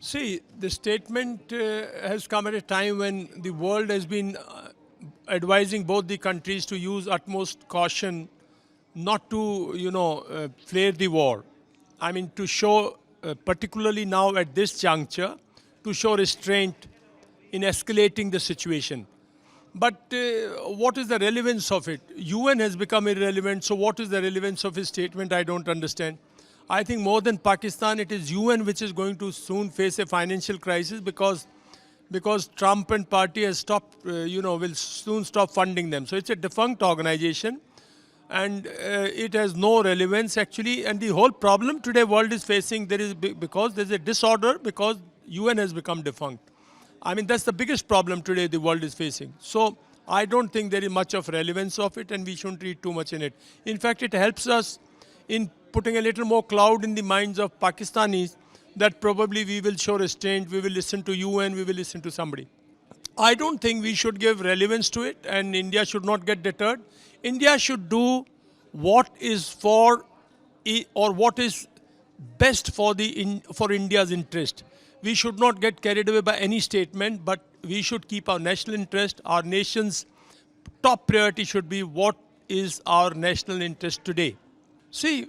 See, the statement has come at a time when the world has been advising both the countries to use utmost caution, not to, flare the war. I mean, to show, particularly now at this juncture, to show restraint in escalating the situation. But what is the relevance of it? UN has become irrelevant, so what is the relevance of his statement? I don't understand. I think more than Pakistan, it is UN which is going to soon face a financial crisis because Trump and party has stopped, will soon stop funding them. So it's a defunct organization, and it has no relevance actually. And the whole problem today world is facing, because there's a disorder, because UN has become defunct. I mean, that's the biggest problem today the world is facing. So I don't think there is much of relevance of it, and we shouldn't read too much in it. In fact, it helps us in putting a little more cloud in the minds of Pakistanis that probably we will show restraint, we will listen to UN, we will listen to somebody. I don't think we should give relevance to it, and India should not get deterred. India should do what is or what is best for for India's interest. We should not get carried away by any statement, but we should keep our national interest. Our nation's top priority should be what is our national interest today. See,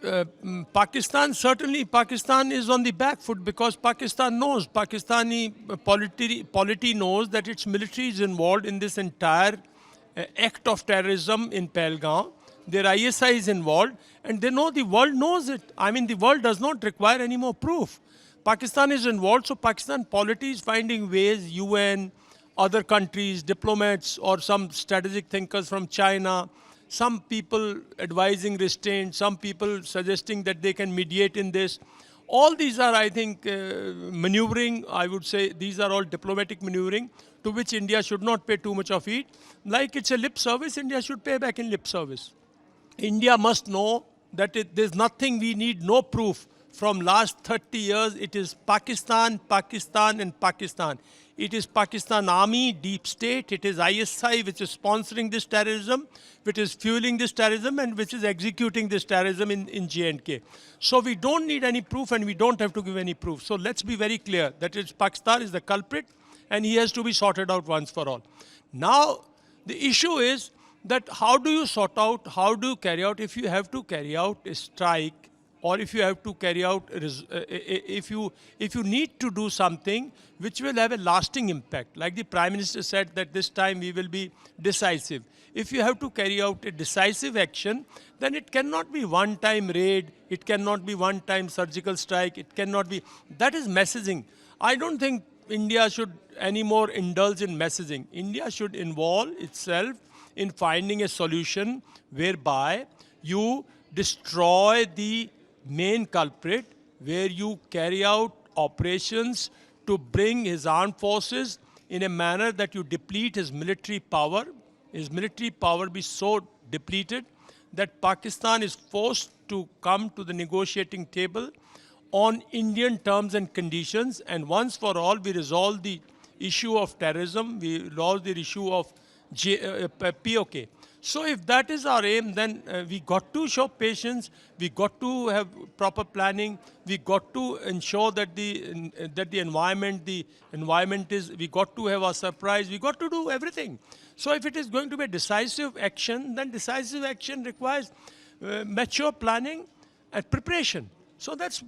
Pakistan is on the back foot because Pakistan knows, Pakistani polity knows that its military is involved in this entire act of terrorism in Pahalgam. Their ISI is involved, and they know, the world knows it. I mean, the world does not require any more proof. Pakistan is involved, so Pakistan polity is finding ways, UN, other countries, diplomats, or some strategic thinkers from China, some people advising restraint, some people suggesting that they can mediate in this. All these are, I think, maneuvering. I would say these are all diplomatic maneuvering to which India should not pay too much of heed. Like it's a lip service, India should pay back in lip service. India must know that there's nothing, we need no proof. From last 30 years, it is Pakistan, Pakistan, and Pakistan. It is Pakistan Army, deep state. It is ISI, which is sponsoring this terrorism, which is fueling this terrorism, and which is executing this terrorism in J&K. So we don't need any proof, and we don't have to give any proof. So let's be very clear that Pakistan is the culprit, and he has to be sorted out once for all. Now, the issue is that how do you sort out, how do you carry out, if you have to carry out a strike, or if you have to carry out, if you need to do something which will have a lasting impact, like the Prime Minister said that this time we will be decisive. If you have to carry out a decisive action, then it cannot be one-time raid, it cannot be one-time surgical strike, it cannot be, that is messaging. I don't think India should anymore indulge in messaging. India should involve itself in finding a solution whereby you destroy the main culprit, where you carry out operations to bring his armed forces in a manner that you deplete his military power be so depleted that Pakistan is forced to come to the negotiating table on Indian terms and conditions, and once for all we resolve the issue of terrorism, we resolve the issue of POK. So if that is our aim, then we got to show patience, we got to have proper planning, we got to ensure that the environment is, we got to have a surprise, we got to do everything. So if it is going to be a decisive action, then decisive action requires mature planning and preparation. So that's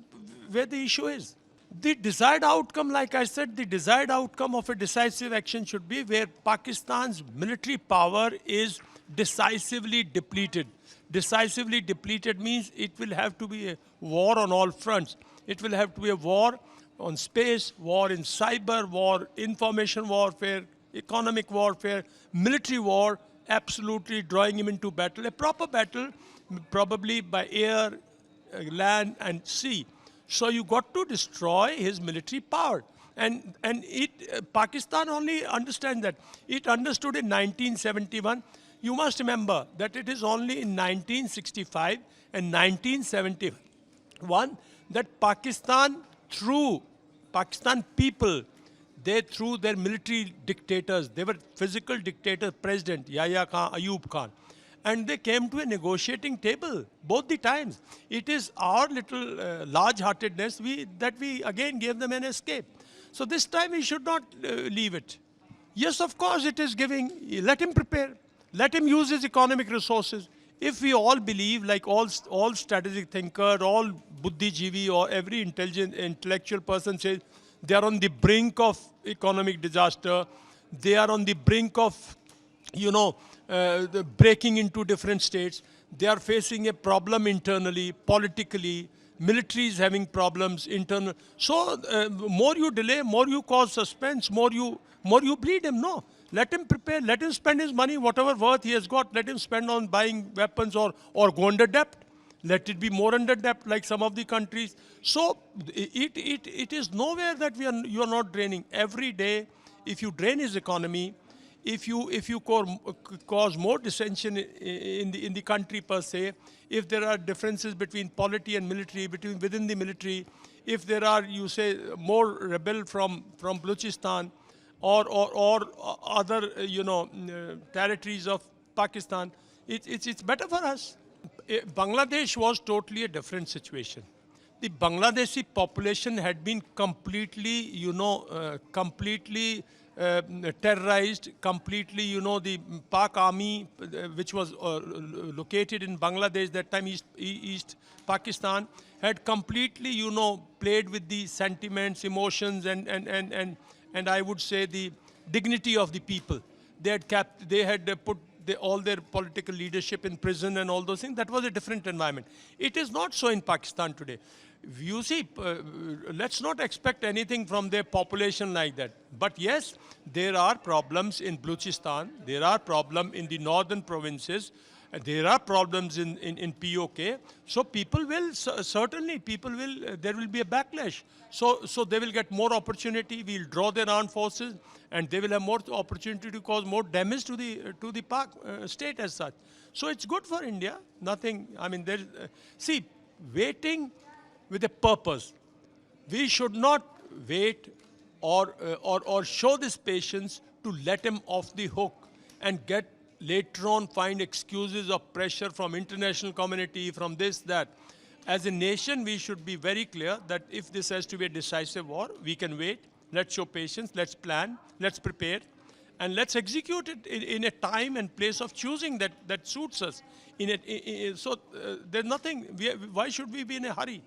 where the issue is. The desired outcome, like I said, the desired outcome of a decisive action should be where Pakistan's military power is decisively depleted. Decisively depleted means it will have to be a war on all fronts. It will have to be a war on space, war in cyber, war, information warfare, economic warfare, military war, absolutely drawing him into battle. A proper battle, probably by air, land, and sea. So you got to destroy his military power. And Pakistan only understands that. It understood in 1971. You must remember that it is only in 1965 and 1971 that Pakistan people, they through their military dictators, they were physical dictators, President Yahya Khan, Ayub Khan, and they came to a negotiating table both the times. It is our little large-heartedness that we again gave them an escape. So this time we should not leave it. Yes, of course, it is giving. Let him prepare. Let him use his economic resources. If we all believe, like all strategic thinker, all buddhijeevi, or every intellectual person says, they are on the brink of economic disaster. They are on the brink of, the breaking into different states. They are facing a problem internally, politically. Military is having problems internal. So more you delay, more you cause suspense, more you bleed him. No, let him prepare. Let him spend his money, whatever worth he has got. Let him spend on buying weapons or go under debt. Let it be more under debt like some of the countries. So it is nowhere that you are not draining. Every day, if you drain his economy, if you cause more dissension in the country per se, if there are differences between polity and military, within the military, if there are, you say, more rebel from Balochistan or other territories of Pakistan, it's better for us. Bangladesh was totally a different situation. The Bangladeshi population had been completely, completely terrorized, completely, the Pak army, which was located in Bangladesh, that time East Pakistan, had completely, played with the sentiments, emotions, and I would say the dignity of the people. They had put all their political leadership in prison and all those things. That was a different environment. It is not so in Pakistan today. You see, let's not expect anything from their population like that. But yes, there are problems in Balochistan. There are problems in the northern provinces. There are problems in POK. So people will, certainly, there will be a backlash. So they will get more opportunity. We'll draw their armed forces, and they will have more opportunity to cause more damage to the Pak state as such. So it's good for India. Nothing, I mean, see, waiting with a purpose. We should not wait or show this patience to let him off the hook and later on find excuses of pressure from international community, from this, that. As a nation, we should be very clear that if this has to be a decisive war, we can wait. Let's show patience. Let's plan. Let's prepare. And let's execute it in a time and place of choosing that suits us. So there's nothing. Why should we be in a hurry?